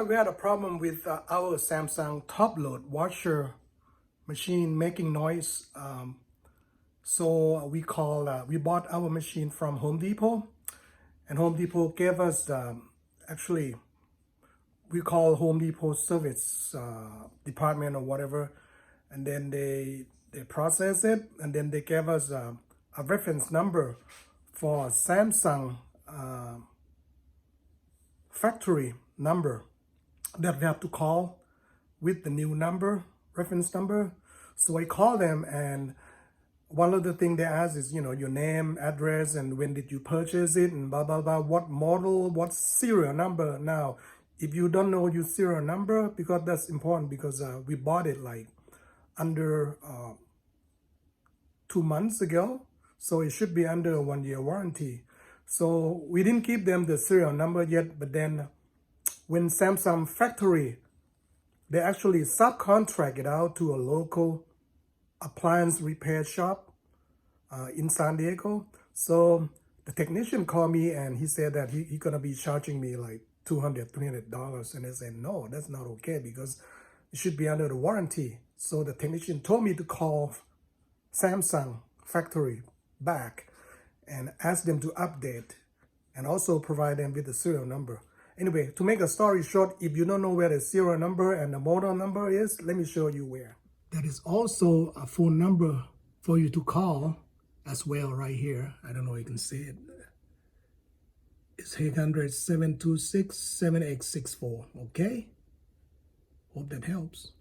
We had a problem with our Samsung top load washer machine making noise. So we bought our machine from Home Depot, and Home Depot gave us actually we call Home Depot service department or whatever, and then they process it, and then they gave us a reference number for Samsung factory number that we have to call with the new number, reference number. So I call them, and one of the things they ask is, your name, address, and when did you purchase it, and blah, blah, blah, what model, what serial number. Now, if you don't know your serial number, because that's important, because we bought it like under 2 months ago, so it should be under a 1-year warranty. So we didn't give them the serial number yet, but then when Samsung factory, they actually subcontract it out to a local appliance repair shop in San Diego. So the technician called me and he said that he gonna be charging me like $200-$300, and I said no, that's not okay because it should be under the warranty. So the technician told me to call Samsung factory back and ask them to update and also provide them with the serial number. Anyway, to make a story short, if you don't know where the serial number and the model number is, let me show you where. That is also a phone number for you to call as well right here. I don't know if you can see it. It's 800-726-7864, okay? Hope that helps.